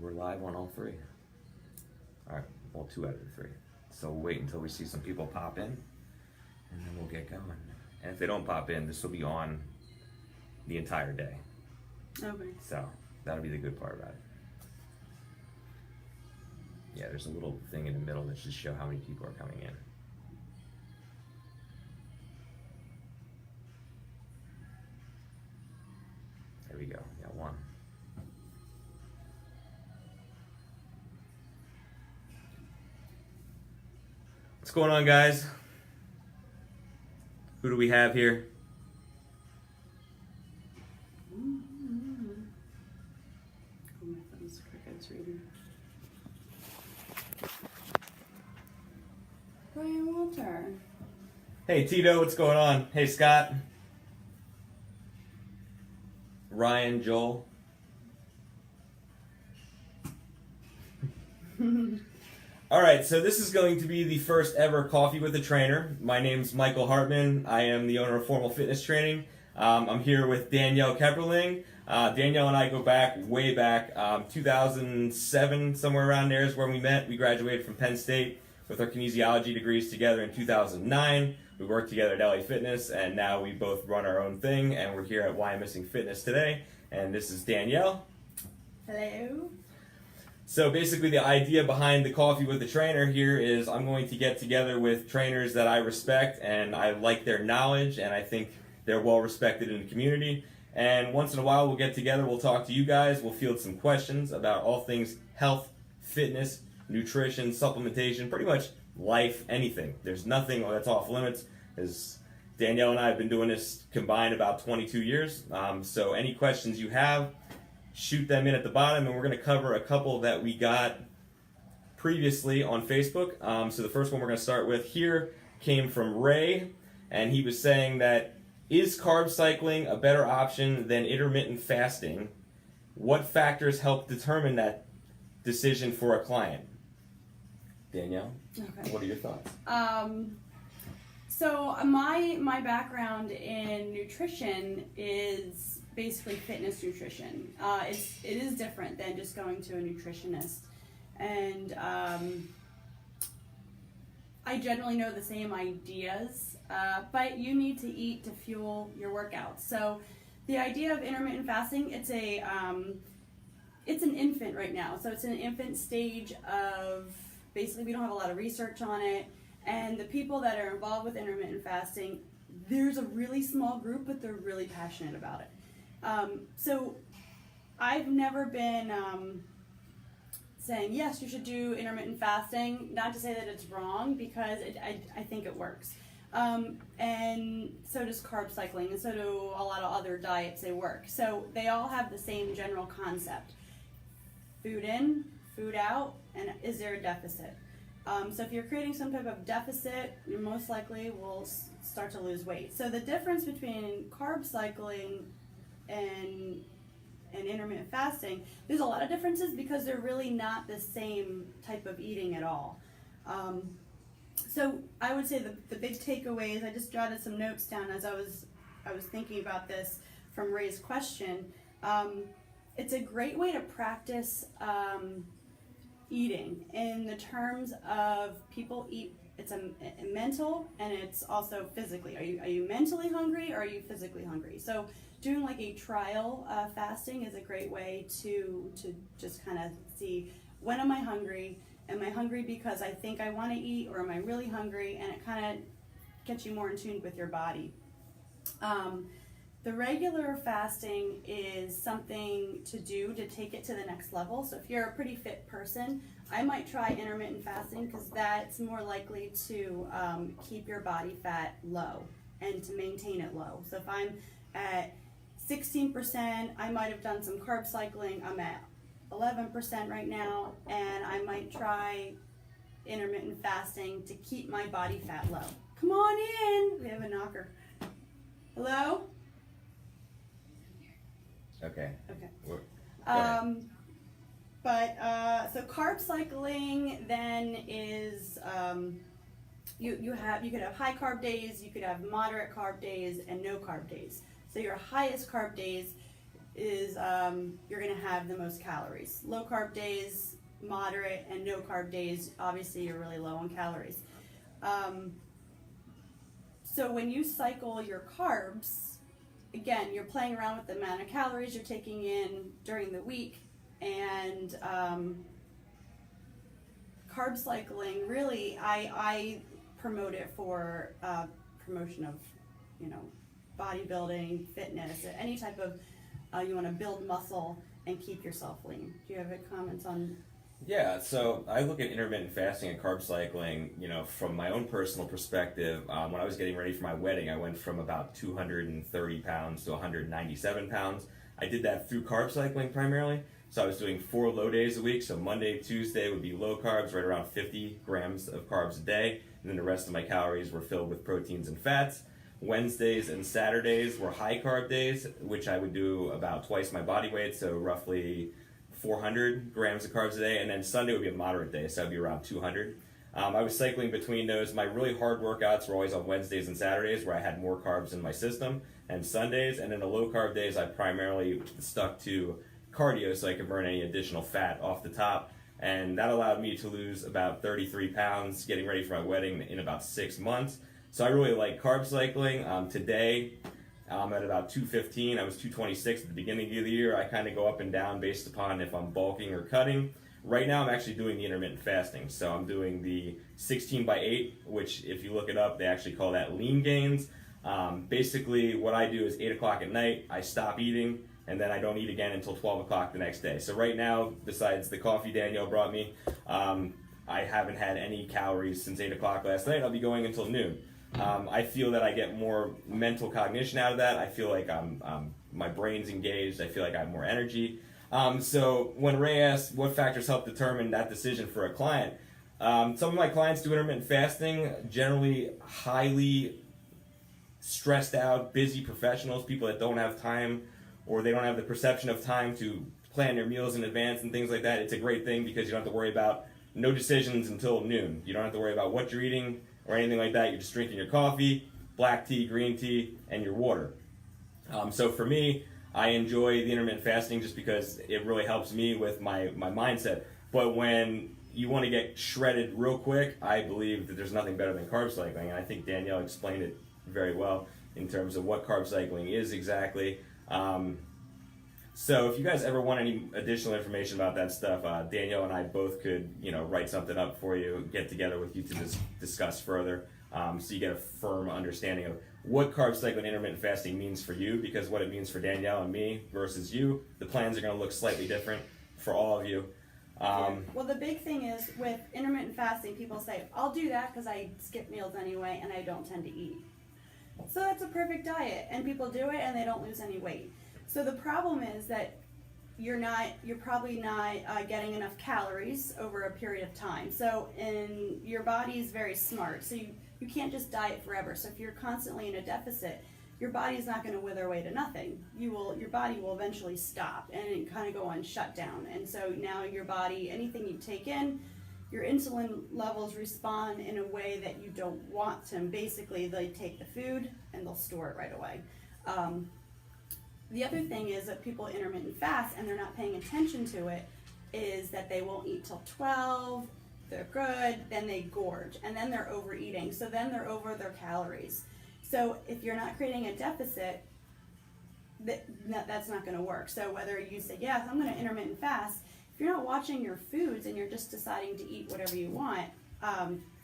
We're live on all three. All right, well, 2 out of the 3. So we'll wait until we see some people pop in, and then we'll get going. And if they don't pop in, this will be on the entire day. Okay. So that'll be the good part about it. Yeah, there's a little thing in the middle that should show how many people are coming in. There we go. Got 1. What's going on, guys? Who do we have here? Oh, my phone's crickets reading. Brian Walter. Hey, Tito, what's going on? Hey, Scott. Ryan, Joel. All right, so this is going to be the first ever Coffee with a Trainer. My name's Michael Hartman. I am the owner of Formal Fitness Training. I'm here with Danielle Keperling. Danielle and I go back, way back, 2007, somewhere around there is when we met. We graduated from Penn State with our kinesiology degrees together in 2009. We worked together at LA Fitness, and now we both run our own thing, and we're here at Why I'm Missing Fitness today. And this is Danielle. Hello. So basically the idea behind the Coffee with the Trainer here is I'm going to get together with trainers that I respect and I like their knowledge and I think they're well respected in the community. And once in a while we'll get together, we'll talk to you guys, we'll field some questions about all things health, fitness, nutrition, supplementation, pretty much life, anything. There's nothing that's off limits. As Danielle and I have been doing this combined about 22 years. So any questions you have, shoot them in at the bottom, and we're going to cover a couple that we got previously on Facebook. So the first one we're going to start with here came from Ray, and he was saying that, is carb cycling a better option than intermittent fasting? What factors help determine that decision for a client? Danielle, Okay. what are your thoughts? So my background in nutrition is basically fitness nutrition. It is different than just going to a nutritionist, and I generally know the same ideas, but you need to eat to fuel your workouts. So the idea of intermittent fasting, it's an infant right now. So it's an infant stage of, basically we don't have a lot of research on it, and the people that are involved with intermittent fasting, there's a really small group, but they're really passionate about it. So I've never been saying, yes, you should do intermittent fasting, not to say that it's wrong, because I think it works. And so does carb cycling, and so do a lot of other diets, they work. So they all have the same general concept. Food in, food out, and is there a deficit? So if you're creating some type of deficit, you most likely will start to lose weight. So the difference between carb cycling and intermittent fasting, there's a lot of differences because they're really not the same type of eating at all. So I would say the big takeaways, I just jotted some notes down as I was thinking about this from Ray's question. It's a great way to practice eating in the terms of people eat. It's a mental and it's also physically. Are you mentally hungry or are you physically hungry? So doing like a trial fasting is a great way to just kind of see, when am I hungry? Am I hungry because I think I want to eat, or am I really hungry? And it kind of gets you more in tune with your body. The regular fasting is something to do to take it to the next level. So if you're a pretty fit person, I might try intermittent fasting because that's more likely to keep your body fat low and to maintain it low. So if I'm at 16%, I might have done some carb cycling. I'm at 11% right now, and I might try intermittent fasting to keep my body fat low. Come on in. We have a knocker. Hello? Okay. Okay. So carb cycling then is you could have high carb days, you could have moderate carb days, and no carb days. So your highest carb days, is you're going to have the most calories. Low carb days, moderate, and no carb days, obviously you're really low on calories. So when you cycle your carbs, again, you're playing around with the amount of calories you're taking in during the week, and carb cycling, really, I promote it for promotion of, bodybuilding, fitness, any type of, you want to build muscle and keep yourself lean. Do you have any comments on? Yeah, so I look at intermittent fasting and carb cycling, from my own personal perspective. When I was getting ready for my wedding, I went from about 230 pounds to 197 pounds. I did that through carb cycling primarily. So I was doing 4 low days a week. So Monday, Tuesday would be low carbs, right around 50 grams of carbs a day. And then the rest of my calories were filled with proteins and fats. Wednesdays and Saturdays were high carb days, which I would do about twice my body weight, so roughly 400 grams of carbs a day. And then Sunday would be a moderate day, so I'd be around 200. I was cycling between those. My really hard workouts were always on Wednesdays and Saturdays, where I had more carbs in my system, and Sundays. And then the low carb days, I primarily stuck to cardio so I could burn any additional fat off the top. And that allowed me to lose about 33 pounds getting ready for my wedding in about 6 months. So I really like carb cycling. Today, I'm at about 215. I was 226 at the beginning of the year. I kind of go up and down based upon if I'm bulking or cutting. Right now, I'm actually doing the intermittent fasting. So I'm doing the 16x8, which if you look it up, they actually call that lean gains. Basically, what I do is 8 o'clock at night, I stop eating, and then I don't eat again until 12 o'clock the next day. So right now, besides the coffee Danielle brought me, I haven't had any calories since 8 o'clock last night. I'll be going until noon. I feel that I get more mental cognition out of that. I feel like my brain's engaged. I feel like I have more energy. So when Ray asked what factors help determine that decision for a client, some of my clients do intermittent fasting, generally highly stressed out, busy professionals, people that don't have time or they don't have the perception of time to plan their meals in advance and things like that. It's a great thing because you don't have to worry about no decisions until noon. You don't have to worry about what you're eating or anything like that. You're just drinking your coffee, black tea, green tea, and your water. So for me, I enjoy the intermittent fasting just because it really helps me with my mindset. But when you want to get shredded real quick, I believe that there's nothing better than carb cycling. And I think Danielle explained it very well in terms of what carb cycling is exactly. So if you guys ever want any additional information about that stuff, Danielle and I both could, write something up for you, get together with you to discuss further, so you get a firm understanding of what carb cycling intermittent fasting means for you, because what it means for Danielle and me versus you, the plans are going to look slightly different for all of you. Well, the big thing is with intermittent fasting, people say, I'll do that because I skip meals anyway and I don't tend to eat. So that's a perfect diet, and people do it and they don't lose any weight. So the problem is that you're probably not getting enough calories over a period of time. So your body is very smart. So you can't just diet forever. So if you're constantly in a deficit, your body is not going to wither away to nothing. Your body will eventually stop and kind of go on shutdown. And so now your body, anything you take in, your insulin levels respond in a way that you don't want to. And basically, they take the food and they'll store it right away. The other thing is that people intermittent fast and they're not paying attention to it, is that they won't eat till 12, they're good, then they gorge, and then they're overeating. So then they're over their calories. So if you're not creating a deficit, that's not going to work. So whether you say, yes, I'm going to intermittent fast, if you're not watching your foods and you're just deciding to eat whatever you want,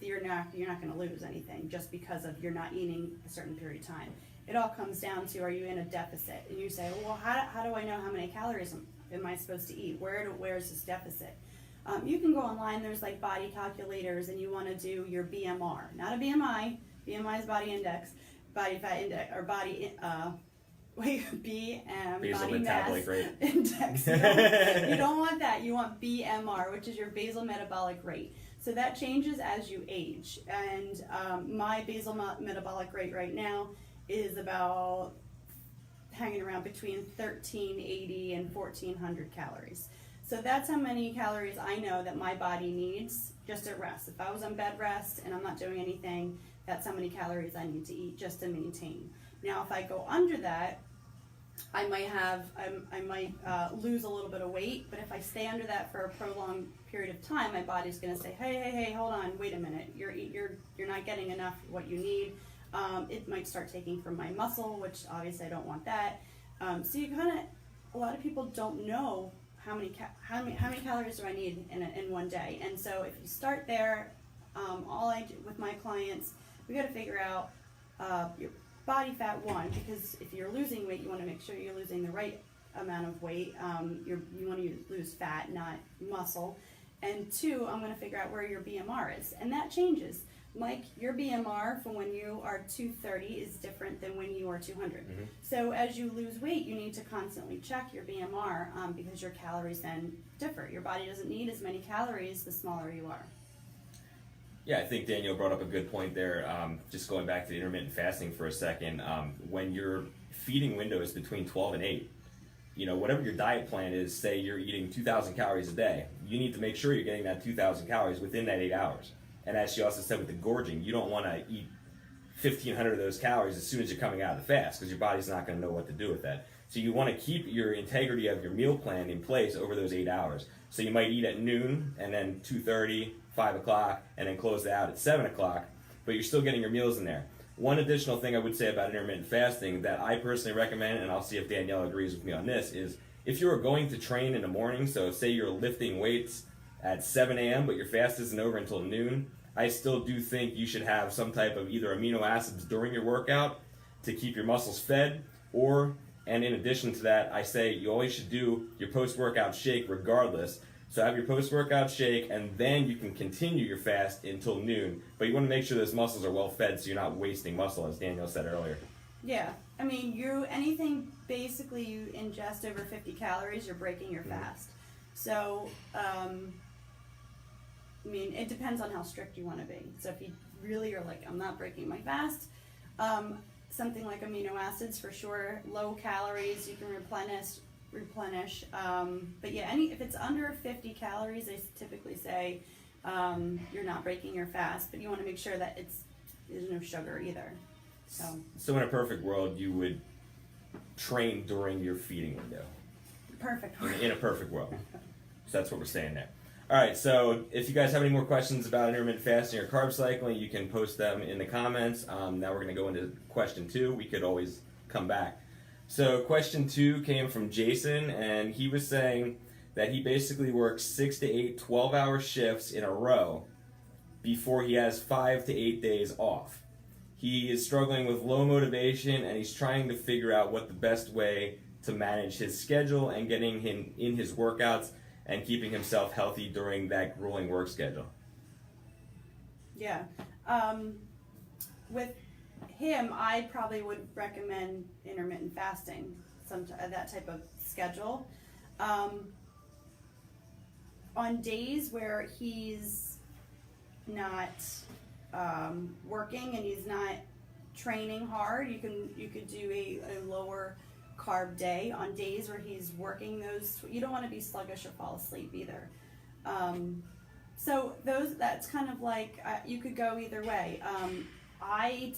you're not going to lose anything just because of you're not eating a certain period of time. It all comes down to, are you in a deficit? And you say, well, how do I know how many calories am I supposed to eat? Where's this deficit? You can go online, there's like body calculators, and you want to do your BMR, not a BMI. BMI is body index, body fat index, or body, BM, Basal body Metabolic mass rate. index. You don't want that. You want BMR, which is your basal metabolic rate. So that changes as you age. And my basal metabolic rate right now is about hanging around between 1380 and 1400 calories. So that's how many calories I know that my body needs just at rest. If I was on bed rest and I'm not doing anything, that's how many calories I need to eat just to maintain. Now, if I go under that, I might lose a little bit of weight, but if I stay under that for a prolonged period of time, my body's going to say, hey, hold on, wait a minute, you're not getting enough of what you need. It might start taking from my muscle, which obviously I don't want that. So you kind of, a lot of people don't know how many calories do I need in one day, and so if you start there, all I do with my clients, we got to figure out your body fat, one, because if you're losing weight, you want to make sure you're losing the right amount of weight. You want to lose fat, not muscle. And two, I'm going to figure out where your BMR is, and that changes. Mike, your BMR from when you are 230 is different than when you are 200. Mm-hmm. So as you lose weight, you need to constantly check your BMR because your calories then differ. Your body doesn't need as many calories the smaller you are. Yeah, I think Danielle brought up a good point there. Just going back to the intermittent fasting for a second, when your feeding window is between 12 and 8, whatever your diet plan is, say you're eating 2,000 calories a day, you need to make sure you're getting that 2,000 calories within that 8 hours. And as she also said with the gorging, you don't want to eat 1,500 of those calories as soon as you're coming out of the fast because your body's not going to know what to do with that. So you want to keep your integrity of your meal plan in place over those 8 hours. So you might eat at noon and then 2:30, 5 o'clock, and then close it out at 7 o'clock, but you're still getting your meals in there. One additional thing I would say about intermittent fasting that I personally recommend, and I'll see if Danielle agrees with me on this, is if you are going to train in the morning, so say you're lifting weights at 7 a.m., but your fast isn't over until noon, I still do think you should have some type of either amino acids during your workout to keep your muscles fed, and in addition to that, I say you always should do your post-workout shake regardless. So have your post-workout shake, and then you can continue your fast until noon. But you want to make sure those muscles are well fed so you're not wasting muscle, as Danielle said earlier. Yeah, I mean, anything basically you ingest over 50 calories, you're breaking your fast. So, I mean, it depends on how strict you want to be. So if you really are like, I'm not breaking my fast, something like amino acids for sure, low calories, you can replenish. But yeah, if it's under 50 calories, they typically say you're not breaking your fast, but you want to make sure that there's no sugar either. So in a perfect world, you would train during your feeding window. Perfect. In a perfect world. So that's what we're saying there. All right, so if you guys have any more questions about intermittent fasting or carb cycling, you can post them in the comments. Now we're going to go into question 2. We could always come back. So question 2 came from Jason, and he was saying that he basically works 6 to 8 12-hour shifts in a row before he has 5 to 8 days off. He is struggling with low motivation, and he's trying to figure out what the best way to manage his schedule and getting him in his workouts and keeping himself healthy during that grueling work schedule. Yeah. With him, I probably would recommend intermittent fasting, that type of schedule. On days where he's not working and he's not training hard, you could do a lower carb day. On days where he's working, you don't want to be sluggish or fall asleep either. So that's kind of like you could go either way. I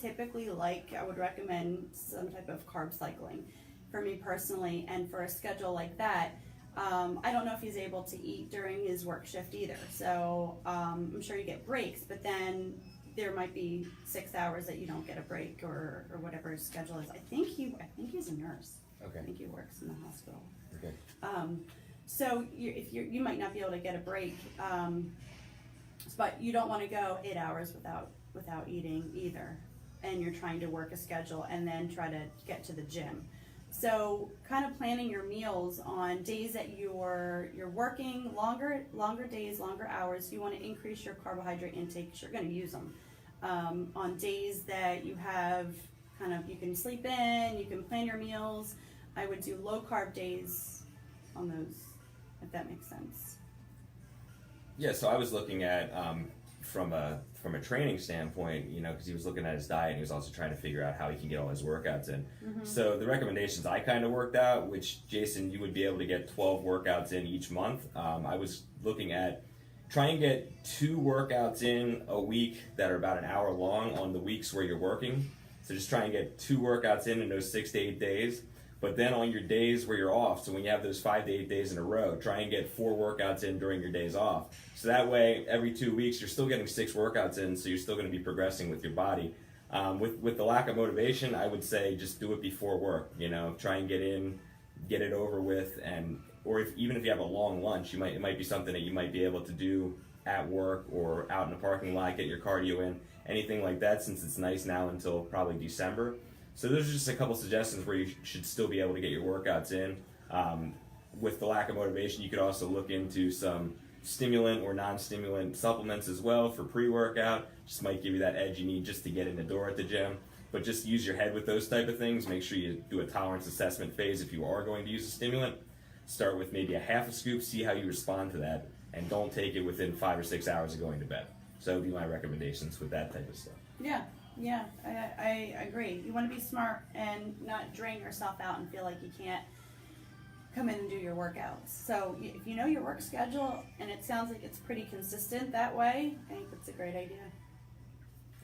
would recommend some type of carb cycling for me personally, and for a schedule like that, I don't know if he's able to eat during his work shift either. So I'm sure you get breaks, but then there might be 6 hours that you don't get a break or whatever his schedule is. I think he's a nurse. Okay. I think he works in the hospital. Okay. So you might not be able to get a break, but you don't want to go 8 hours without eating either, and you're trying to work a schedule and then try to get to the gym. So kind of planning your meals on days that you're working longer days, longer hours. You want to increase your carbohydrate intake because you're going to use them. On days that you have you can sleep in, you can plan your meals. I would do low carb days on those, if that makes sense. Yeah, so I was looking at from a training standpoint, because he was looking at his diet and he was also trying to figure out how he can get all his workouts in. Mm-hmm. So the recommendations I kind of worked out, which Jason, you would be able to get 12 workouts in each month. I was looking at trying to get 2 workouts in a week that are about an hour long on the weeks where you're working. So just try and get 2 workouts in those 6 to 8 days. But then on your days where you're off, so when you have those 5 to 8 days in a row, try and get 4 workouts in during your days off. So that way, every 2 weeks, you're still getting 6 workouts in, so you're still going to be progressing with your body. With the lack of motivation, I would say just do it before work. Try and get in, get it over with, or even if you have a long lunch, it might be something that you might be able to do at work or out in the parking lot, get your cardio in, anything like that, since it's nice now until probably December. So those are just a couple suggestions where you should still be able to get your workouts in. With the lack of motivation, you could also look into some stimulant or non-stimulant supplements as well for pre-workout. Just might give you that edge you need just to get in the door at the gym. But just use your head with those type of things. Make sure you do a tolerance assessment phase if you are going to use a stimulant. Start with maybe a half a scoop, see how you respond to that, and don't take it within 5 or 6 hours of going to bed. So that would be my recommendations with that type of stuff. Yeah, I agree. You want to be smart and not drain yourself out and feel like you can't come in and do your workouts. So if you know your work schedule and it sounds like it's pretty consistent that way, I think that's a great idea.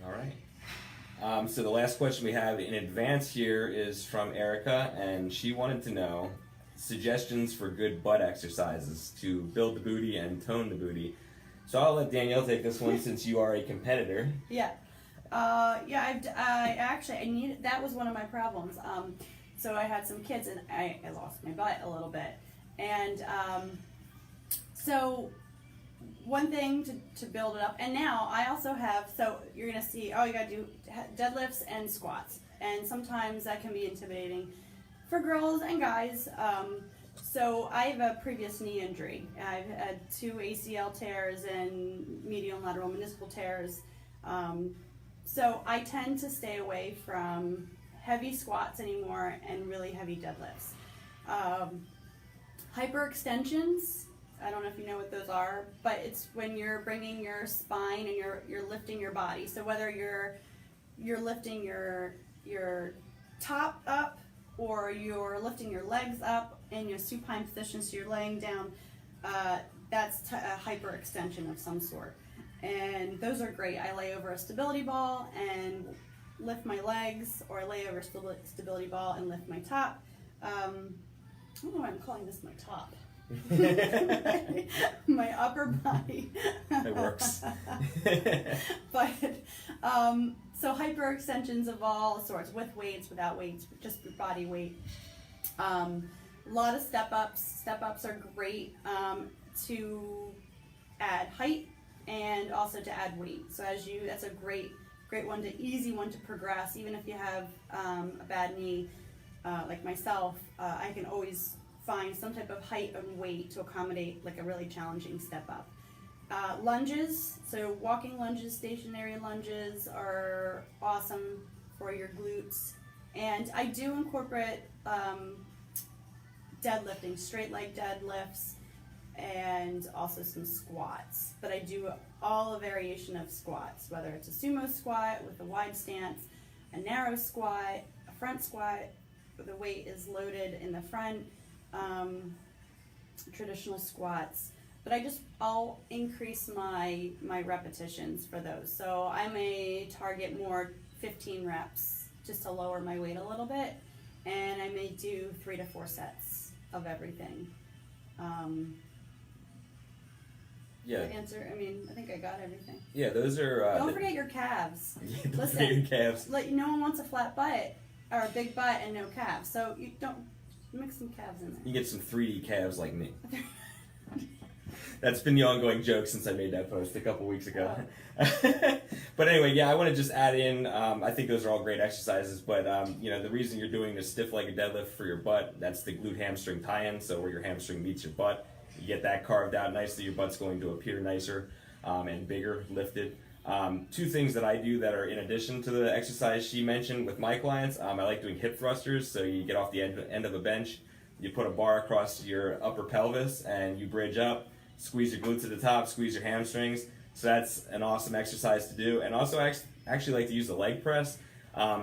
All right. So the last question we have in advance here is from Erica, and she wanted to know suggestions for good butt exercises to build the booty and tone the booty. So I'll let Danielle take this one since you are a competitor. Yeah. That was one of my problems. So I had some kids and I lost my butt a little bit. And so one thing to build it up, and now I also have, so you're going to see, you got to do deadlifts and squats. And sometimes that can be intimidating for girls and guys. So I have a previous knee injury. I've had 2 ACL tears and medial and lateral meniscal tears. So I tend to stay away from heavy squats anymore and really heavy deadlifts. Hyperextensions, I don't know if you know what those are, but it's when you're bringing your spine and you're lifting your body. So whether you're lifting your top up or you're lifting your legs up in your supine position, so you're laying down, that's a hyperextension of some sort. And those are great. I lay over a stability ball and lift my legs, or I lay over a stability ball and lift my top. I don't know why I'm calling this my top. my upper body. It works. But so hyperextensions of all sorts, with weights, without weights, just body weight. A lot of step-ups. Step-ups are great to add height and also to add weight. So that's a great one, easy one to progress. Even if you have a bad knee, like myself, I can always find some type of height and weight to accommodate like a really challenging step up. Lunges, so walking lunges, stationary lunges are awesome for your glutes. And I do incorporate deadlifting, straight leg deadlifts, and also some squats. But I do a variation of squats, whether it's a sumo squat with a wide stance, a narrow squat, a front squat, where the weight is loaded in the front, traditional squats. But I'll increase my repetitions for those. So I may target more 15 reps just to lower my weight a little bit, and I may do 3 to 4 sets of everything. Yeah. Answer. I mean, I think I got everything. Yeah, those are. Don't forget your calves. Don't Listen, forget your calves. No one wants a flat butt or a big butt and no calves. So you don't mix some calves in there. You get some 3D calves like me. That's been the ongoing joke since I made that post a couple weeks ago. Oh. But anyway, yeah, I want to just add in, I think those are all great exercises, but the reason you're doing the stiff-legged deadlift for your butt, that's the glute hamstring tie-in, so where your hamstring meets your butt. You get that carved out nicely, your butt's going to appear nicer and bigger, lifted. 2 things that I do that are in addition to the exercise she mentioned with my clients, I like doing hip thrusters, so you get off the end of a bench, you put a bar across your upper pelvis, and you bridge up. Squeeze your glutes at the top, squeeze your hamstrings. So that's an awesome exercise to do. And also I actually like to use the leg press.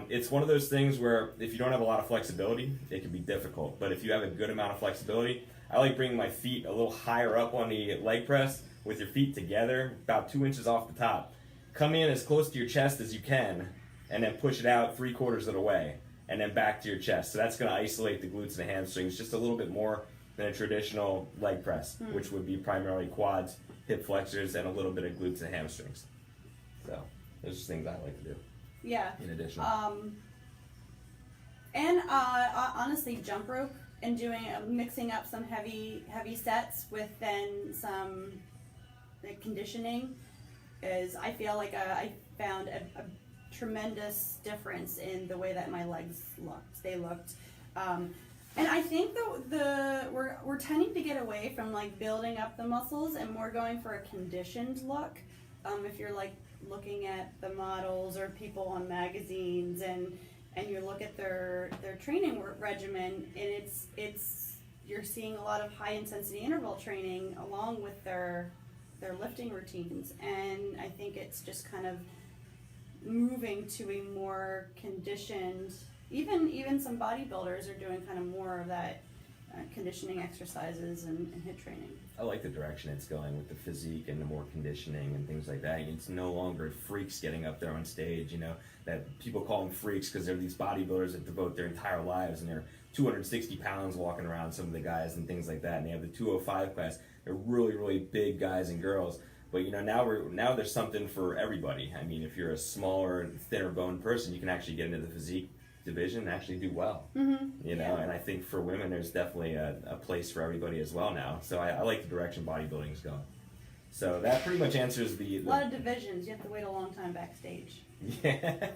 It's one of those things where if you don't have a lot of flexibility, it can be difficult. But if you have a good amount of flexibility, I like bringing my feet a little higher up on the leg press with your feet together, about 2 inches off the top. Come in as close to your chest as you can, and then push it out 3/4 of the way. and then back to your chest. So that's going to isolate the glutes and the hamstrings just a little bit more than a traditional leg press, which would be primarily quads, hip flexors, and a little bit of glutes and hamstrings. So those are things I like to do. Yeah. In addition. Honestly, jump rope and mixing up some heavy sets with then some conditioning I feel like I found a tremendous difference in the way that my legs looked. They looked, and I think we're tending to get away from like building up the muscles and more going for a conditioned look. If you're like looking at the models or people on magazines and you look at their training regimen, and you're seeing a lot of high intensity interval training along with their lifting routines, and I think it's just kind of moving to a more conditioned. Even some bodybuilders are doing kind of more of that conditioning exercises and HIIT training. I like the direction it's going with the physique and the more conditioning and things like that. It's no longer freaks getting up there on stage, that people call them freaks because they're these bodybuilders that devote their entire lives, and they're 260 pounds walking around, some of the guys and things like that, and they have the 205 class. They're really, really big guys and girls. But now there's something for everybody. I mean, if you're a smaller, thinner boned person, you can actually get into the physique division and actually do well. And I think for women there's definitely a place for everybody as well now. So I like the direction bodybuilding is going. So that pretty much answers the a lot of divisions. You have to wait a long time backstage. Yeah.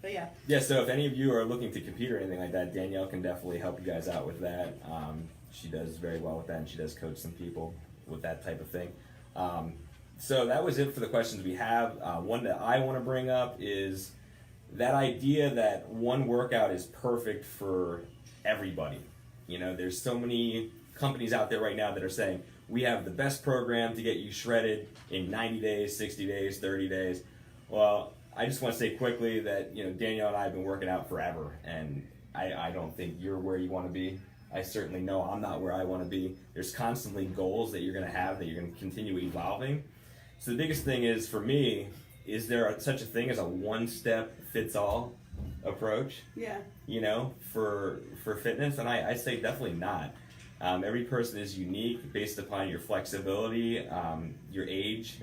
But yeah. Yeah, so if any of you are looking to compete or anything like that, Danielle can definitely help you guys out with that. She does very well with that, and she does coach some people with that type of thing. So that was it for the questions we have. One that I want to bring up is that idea that one workout is perfect for everybody. There's so many companies out there right now that are saying, we have the best program to get you shredded in 90 days, 60 days, 30 days. Well, I just want to say quickly that, Danielle and I have been working out forever, and I don't think you're where you want to be. I certainly know I'm not where I want to be. There's constantly goals that you're going to have, that you're going to continue evolving. So the biggest thing is, for me, is there such a thing as a one-step-fits-all approach? Yeah. For fitness? And I say definitely not. Every person is unique based upon your flexibility, your age,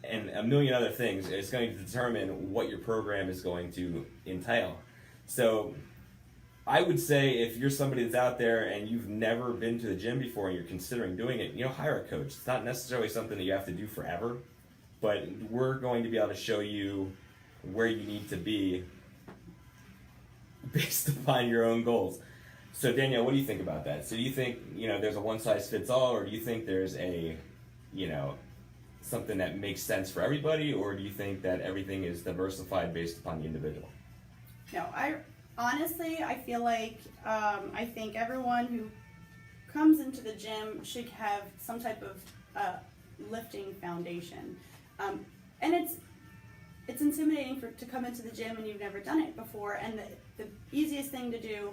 and a million other things. It's going to determine what your program is going to entail. So I would say, if you're somebody that's out there and you've never been to the gym before and you're considering doing it, hire a coach. It's not necessarily something that you have to do forever, but we're going to be able to show you where you need to be based upon your own goals. So Danielle, what do you think about that? So do you think, there's a one-size-fits-all, or do you think there's a, something that makes sense for everybody, or do you think that everything is diversified based upon the individual? No, I feel like I think everyone who comes into the gym should have some type of lifting foundation, and it's intimidating to come into the gym and you've never done it before. And the easiest thing to do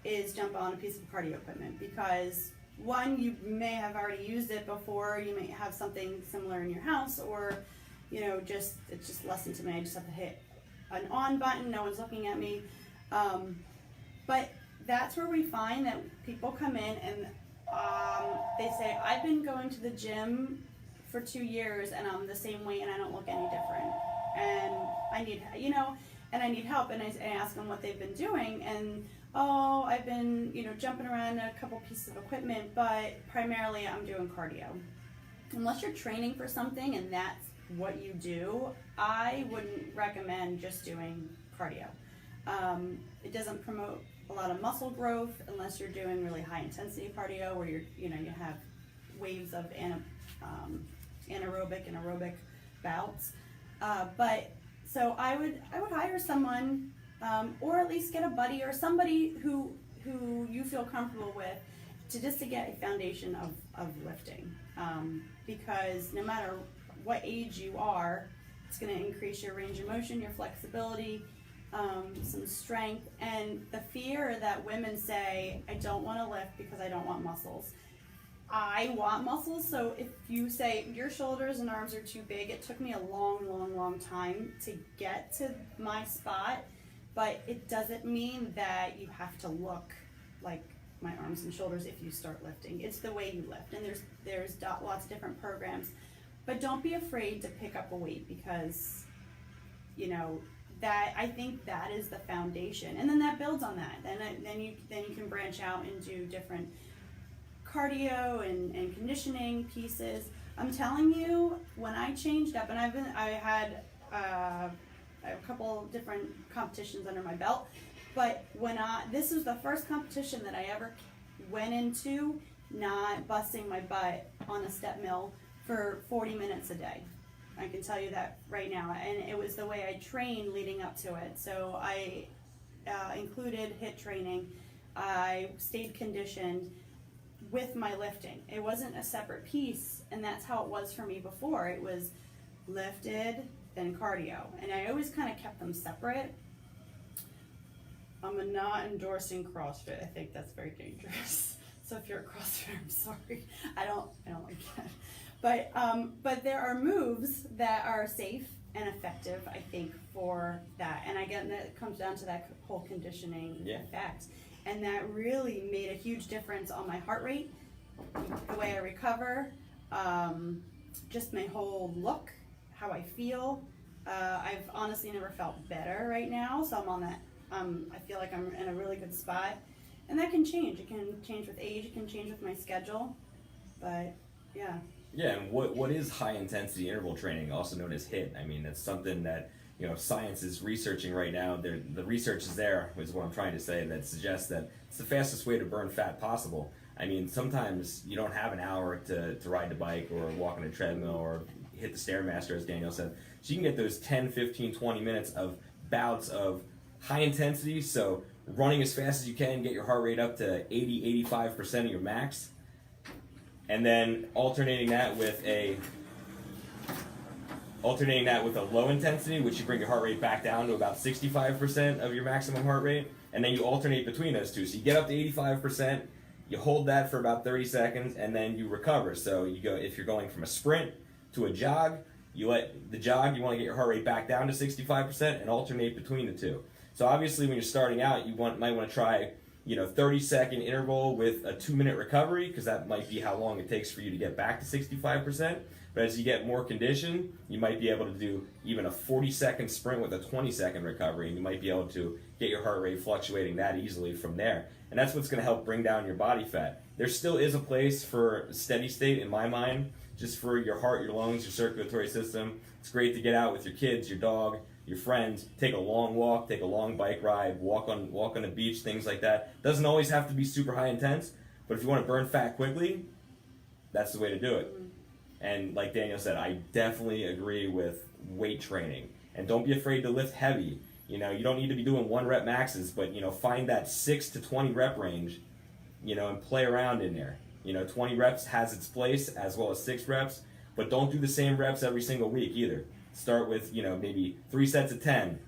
is jump on a piece of cardio equipment, because one, you may have already used it before, you may have something similar in your house, or it's just less intimidating. I just have to hit an on button, no one's looking at me. But that's where we find that people come in and they say, I've been going to the gym for 2 years and I'm the same weight and I don't look any different, and I need help. And I ask them what they've been doing, and I've been jumping around a couple pieces of equipment, but primarily I'm doing cardio. Unless you're training for something and that's what you do, I wouldn't recommend just doing cardio. It doesn't promote a lot of muscle growth unless you're doing really high intensity cardio, where you have waves of anaerobic and aerobic bouts. But so I would hire someone, or at least get a buddy or somebody who you feel comfortable with, to get a foundation of lifting, because no matter what age you are, it's going to increase your range of motion, your flexibility, some strength. And the fear that women say, I don't want to lift because I don't want muscles. I want muscles, so if you say your shoulders and arms are too big, it took me a long time to get to my spot, but it doesn't mean that you have to look like my arms and shoulders if you start lifting. It's the way you lift, and there's lots of different programs, but don't be afraid to pick up a weight, because that, I think that is the foundation, and then that builds on that. Then you can branch out and do different cardio and conditioning pieces. I'm telling you, when I changed up, and I had a couple different competitions under my belt, but this was the first competition that I ever went into not busting my butt on a step mill for 40 minutes a day. I can tell you that right now, and it was the way I trained leading up to it. So I included HIIT training. I stayed conditioned with my lifting. It wasn't a separate piece, and that's how it was for me before. It was lifted, then cardio, and I always kind of kept them separate. I'm not endorsing CrossFit. I think that's very dangerous. So if you're a CrossFitter, I'm sorry. I don't like that. But there are moves that are safe and effective, I think, for that. And again, that comes down to that whole conditioning effect. And that really made a huge difference on my heart rate, the way I recover, just my whole look, how I feel. I've honestly never felt better right now, so I'm on that. I feel like I'm in a really good spot. And that can change. It can change with age. It can change with my schedule. But, yeah. Yeah, and what is high-intensity interval training, also known as HIIT? I mean, that's something that, science is researching right now. The research is there, is what I'm trying to say, that suggests that it's the fastest way to burn fat possible. I mean, sometimes you don't have an hour to ride the bike or walk on a treadmill or hit the Stairmaster, as Danielle said. So you can get those 10, 15, 20 minutes of bouts of high intensity, so running as fast as you can, get your heart rate up to 80-85% of your max, and then alternating that with a low intensity, which you bring your heart rate back down to about 65% of your maximum heart rate, and then you alternate between those two. So you get up to 85%, you hold that for about 30 seconds, and then you recover. So you go, if you're going from a sprint to a jog, you let the jog, you want to get your heart rate back down to 65% and alternate between the two. So obviously when you're starting out, you might want to try 30-second interval with a 2-minute recovery, because that might be how long it takes for you to get back to 65%. But as you get more conditioned, you might be able to do even a 40-second sprint with a 20-second recovery, and you might be able to get your heart rate fluctuating that easily from there. And that's what's going to help bring down your body fat. There still is a place for steady state in my mind, just for your heart, your lungs, your circulatory system. It's great to get out with your kids, your dog, your friends, take a long walk, take a long bike ride, walk on the beach, things like that. Doesn't always have to be super high intense, but if you want to burn fat quickly, that's the way to do it. And like Danielle said, I definitely agree with weight training. And don't be afraid to lift heavy. You don't need to be doing 1 rep maxes, but find that 6 to 20 rep range, and play around in there. 20 reps has its place, as well as 6 reps, but don't do the same reps every single week either. Start with, maybe 3 sets of 10,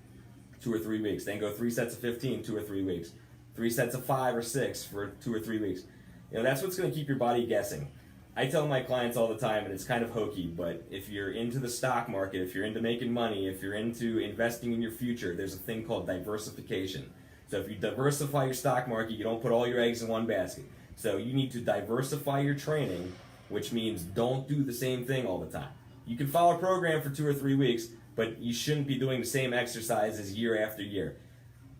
2 or 3 weeks. Then go 3 sets of 15, 2 or 3 weeks. 3 sets of 5 or 6 for 2 or 3 weeks. That's what's going to keep your body guessing. I tell my clients all the time, and it's kind of hokey, but if you're into the stock market, if you're into making money, if you're into investing in your future, there's a thing called diversification. So if you diversify your stock market, you don't put all your eggs in one basket. So you need to diversify your training, which means don't do the same thing all the time. You can follow a program for 2 or 3 weeks, but you shouldn't be doing the same exercises year after year.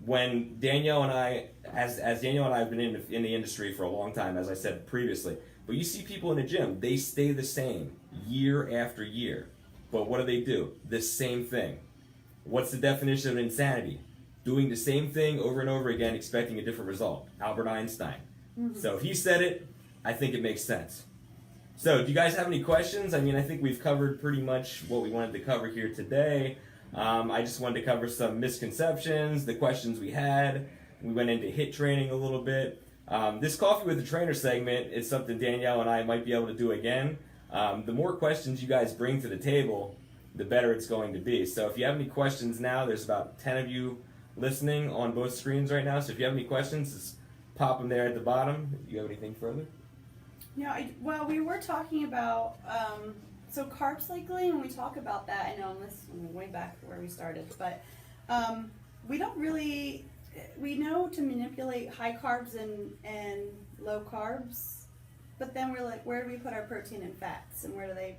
When Danielle and I, as Danielle and I have been in the industry for a long time, as I said previously, but you see people in the gym, they stay the same year after year. But what do? The same thing. What's the definition of insanity? Doing the same thing over and over again, expecting a different result. Albert Einstein. Mm-hmm. So if he said it, I think it makes sense. So do you guys have any questions? I mean, I think we've covered pretty much what we wanted to cover here today. I just wanted to cover some misconceptions, the questions we had. We went into HIIT training a little bit. This Coffee with the Trainer segment is something Danielle and I might be able to do again. The more questions you guys bring to the table, the better it's going to be. So if you have any questions now, there's about 10 of you listening on both screens right now. So if you have any questions, just pop them there at the bottom. Do you have anything further? Well, we were talking about so carb cycling, and we talk about that. I know this way back where we started, but we don't really. We know to manipulate high carbs and low carbs, but then we're like, where do we put our protein and fats, and where do they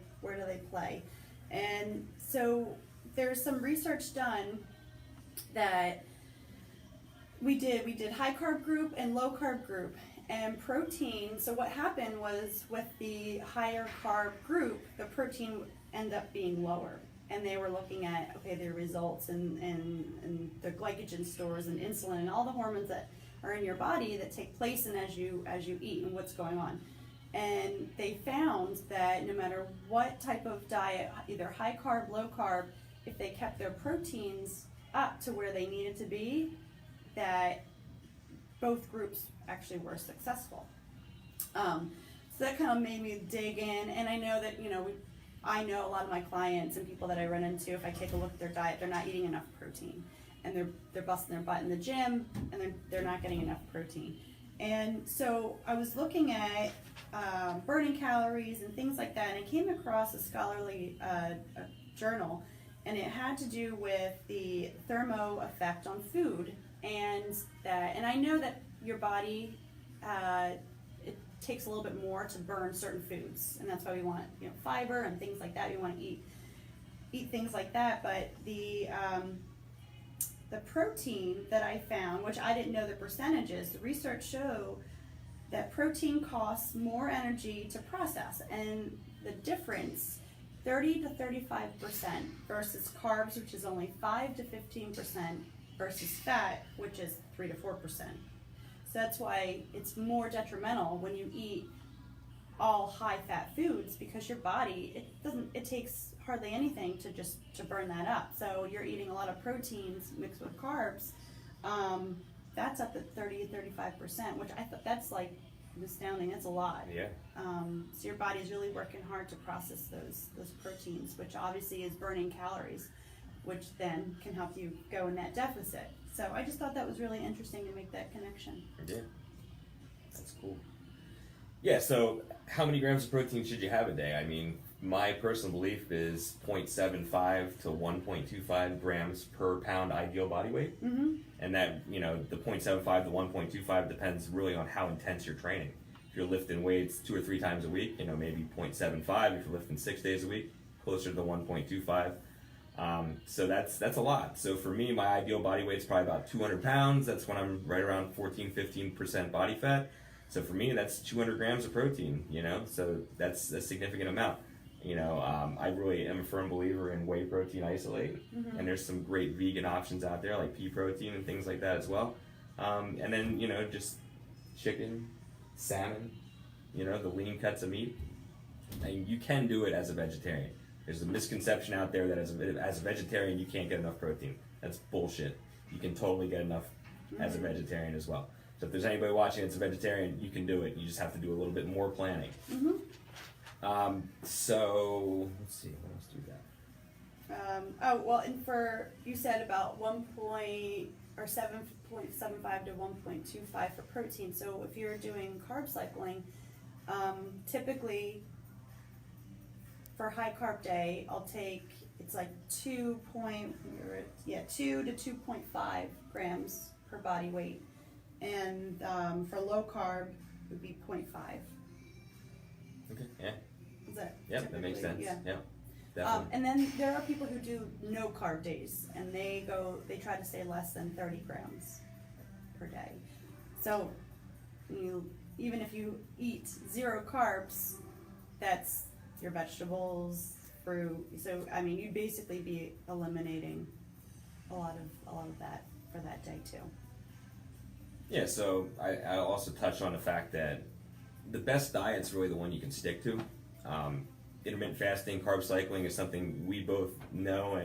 play? And so there's some research done that we did high carb group and low carb group. And protein, so what happened was with the higher carb group, the protein ended up being lower. And they were looking at, okay, their results and the glycogen stores and insulin and all the hormones that are in your body that take place as you eat and what's going on. And they found that no matter what type of diet, either high carb, low carb, if they kept their proteins up to where they needed to be, that both groups actually were successful. So that kind of made me dig in, and I know that, I know a lot of my clients and people that I run into, if I take a look at their diet, they're not eating enough protein, and they're busting their butt in the gym, and they're not getting enough protein. And so I was looking at burning calories and things like that, and I came across a scholarly journal, and it had to do with the thermo effect on food. And I know that your body, it takes a little bit more to burn certain foods, and that's why we want fiber and things like that. We want to eat things like that. But the protein that I found, which I didn't know the percentages, the research showed that protein costs more energy to process, and the difference 30 to 35% versus carbs, which is only 5 to 15%. Versus fat, which is 3 to 4%. So that's why it's more detrimental when you eat all high fat foods, because your body, it takes hardly anything to burn that up. So you're eating a lot of proteins mixed with carbs. That's up at 30 to 35%, which I thought that's like astounding. That's a lot. Yeah. So your body's really working hard to process those proteins, which obviously is burning calories, which then can help you go in that deficit. So I just thought that was really interesting to make that connection. Yeah, that's cool. Yeah, so how many grams of protein should you have a day? I mean, my personal belief is 0.75 to 1.25 grams per pound ideal body weight. Mm-hmm. And that, the 0.75 to 1.25 depends really on how intense you're training. If you're lifting weights 2 or 3 times a week, maybe 0.75. If you're lifting 6 days a week, closer to the 1.25. So that's a lot. So for me, my ideal body weight is probably about 200 pounds. That's when I'm right around 15% body fat. So for me, that's 200 grams of protein, so that's a significant amount. I really am a firm believer in whey protein isolate, Mm-hmm. and there's some great vegan options out there like pea protein and things like that as well. And then, just chicken, salmon, the lean cuts of meat. And you can do it as a vegetarian. There's a misconception out there that as a vegetarian you can't get enough protein. That's bullshit. You can totally get enough as a vegetarian as well. So if there's anybody watching that's a vegetarian, you can do it. You just have to do a little bit more planning. Mm-hmm. So let's see, what else do we got? And you said about 7.75 to 1.25 for protein. So if you're doing carb cycling, typically for high carb day, I'll take, it's like 2 to 2.5 grams per body weight, and for low carb it would be 0.5. Okay. Yeah. Is that? Yep, that makes sense. Yeah. Definitely. And then there are people who do no carb days, and they try to stay less than 30 grams per day. So even if you eat 0 carbs, that's your vegetables, fruit. So you'd basically be eliminating a lot of that for that day too. Yeah, so I'll also touch on the fact that the best diet's really the one you can stick to. Intermittent fasting, carb cycling is something we both know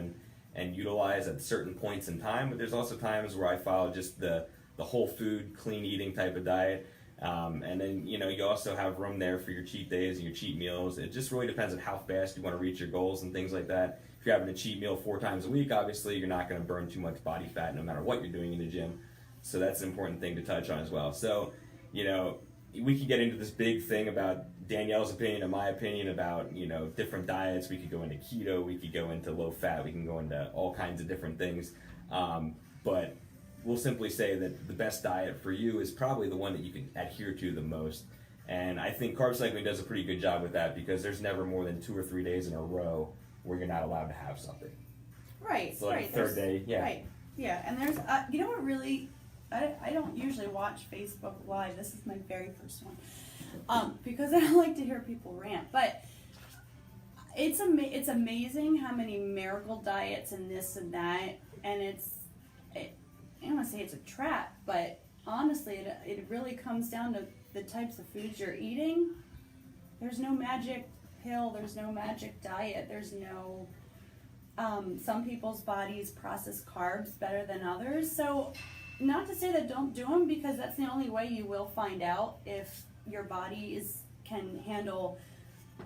and utilize at certain points in time, but there's also times where I follow just the whole food, clean eating type of diet. And then, you also have room there for your cheat days and your cheat meals. It just really depends on how fast you want to reach your goals and things like that. If you're having a cheat meal 4 times a week, obviously you're not going to burn too much body fat no matter what you're doing in the gym. So that's an important thing to touch on as well. So, we could get into this big thing about Danielle's opinion and my opinion about, different diets. We could go into keto, we could go into low fat, we can go into all kinds of different things. But we'll simply say that the best diet for you is probably the one that you can adhere to the most. And I think Carb Cycling does a pretty good job with that, because there's never more than 2 or 3 days in a row where you're not allowed to have something. Right, So like right. the third day, yeah. Right, yeah, and there's, you know what really, I don't usually watch Facebook Live. This is my very first one, because I don't like to hear people rant. But it's amazing how many miracle diets and this and that, and I don't want to say it's a trap, but honestly, it really comes down to the types of foods you're eating. There's no magic pill. There's no magic diet. There's no. Some people's bodies process carbs better than others. So, not to say that don't do them, because that's the only way you will find out if your body can handle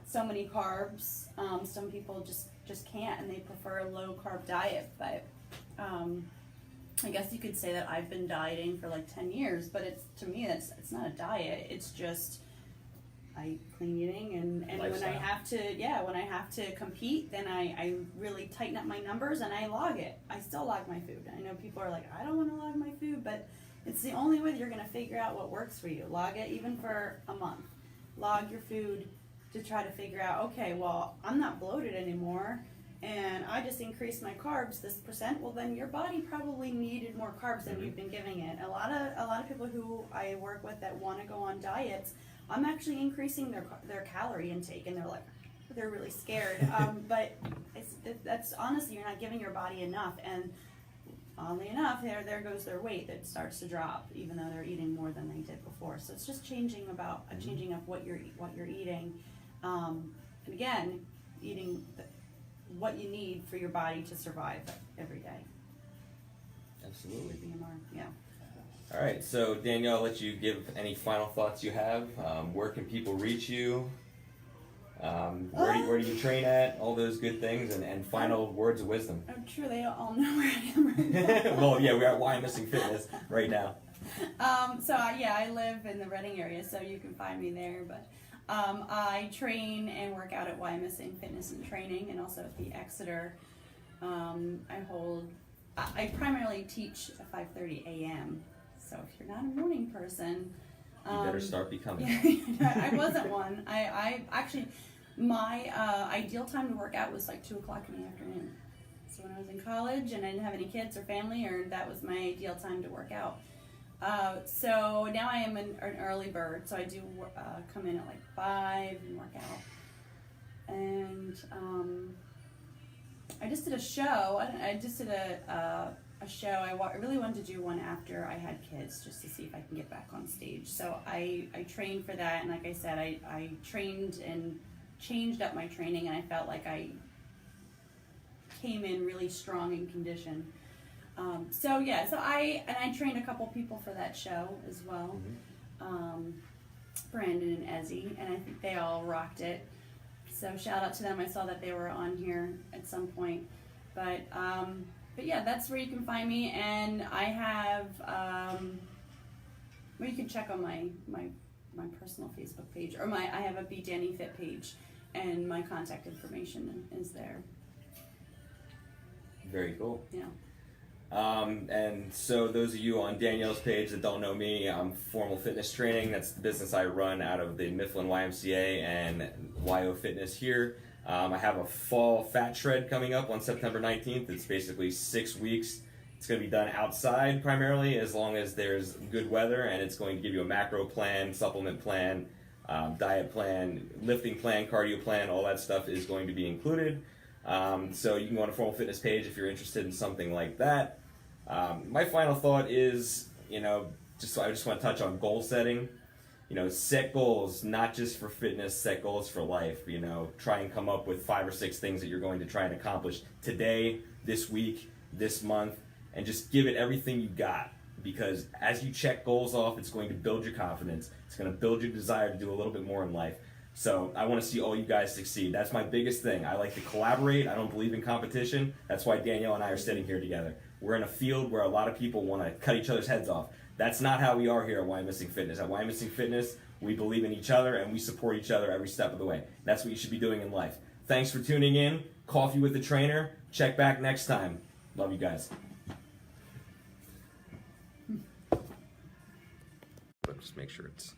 so many carbs. Some people just can't, and they prefer a low carb diet. But I guess you could say that I've been dieting for like 10 years, but to me it's not a diet. It's just I clean eating, and when I have to compete, then I really tighten up my numbers and I log it. I still log my food. I know people are like, I don't want to log my food, but it's the only way that you're going to figure out what works for you. Log it even for a month. Log your food to try to figure out, okay, well, I'm not bloated anymore, and I just increased my carbs this percent. Well, then your body probably needed more carbs than you've been giving it. A lot of people who I work with that want to go on diets, I'm actually increasing their calorie intake, and they're really scared. But that's honestly, you're not giving your body enough, and oddly enough, there goes their weight. That starts to drop, even though they're eating more than they did before. So it's just changing up what you're eating, and again, eating what you need for your body to survive every day. Absolutely. BMR, yeah. All right, so Danielle, I'll let you give any final thoughts you have. Where can people reach you? Where do you train at? All those good things, and final words of wisdom. I'm sure they all know where I am right now. Well, yeah, we're at Why I'm Missing Fitness right now. I live in the Reading area, so you can find me there. But I train and work out at Why I'm Missing Fitness and Training, and also at the Exeter. I primarily teach at 5:30 a.m. So if you're not a morning person, you better start becoming. I wasn't one. I actually, my ideal time to work out was like 2 o'clock in the afternoon. So when I was in college and I didn't have any kids or family, that was my ideal time to work out. So now I am an early bird, so I do come in at like 5 and work out. And I just did a show. I just did a show. I really wanted to do one after I had kids, just to see if I can get back on stage. So I trained for that, and like I said, I trained and changed up my training, and I felt like I came in really strong in condition. So I trained a couple people for that show as well, Brandon and Ezzy, and I think they all rocked it. So shout out to them. I saw that they were on here at some point, but yeah, that's where you can find me, and I have you can check on my personal Facebook page, or I have a Be Dani Fit page, and my contact information is there. Very cool. Yeah. And so those of you on Danielle's page that don't know me, I'm Formal Fitness Training. That's the business I run out of the Mifflin YMCA and YO Fitness here. I have a fall fat shred coming up on September 19th. It's basically 6 weeks. It's going to be done outside primarily, as long as there's good weather, and it's going to give you a macro plan, supplement plan, diet plan, lifting plan, cardio plan. All that stuff is going to be included. So you can go on a Formal Fitness page if you're interested in something like that. My final thought is, I just want to touch on goal setting. Set goals, not just for fitness, set goals for life. Try and come up with 5 or 6 things that you're going to try and accomplish today, this week, this month, and just give it everything you got. Because as you check goals off, it's going to build your confidence. It's going to build your desire to do a little bit more in life. So I want to see all you guys succeed. That's my biggest thing. I like to collaborate. I don't believe in competition. That's why Danielle and I are sitting here together. We're in a field where a lot of people want to cut each other's heads off. That's not how we are here at Why Missing Fitness. At Why Missing Fitness, we believe in each other, and we support each other every step of the way. That's what you should be doing in life. Thanks for tuning in. Coffee with the Trainer. Check back next time. Love you guys. But just make sure it's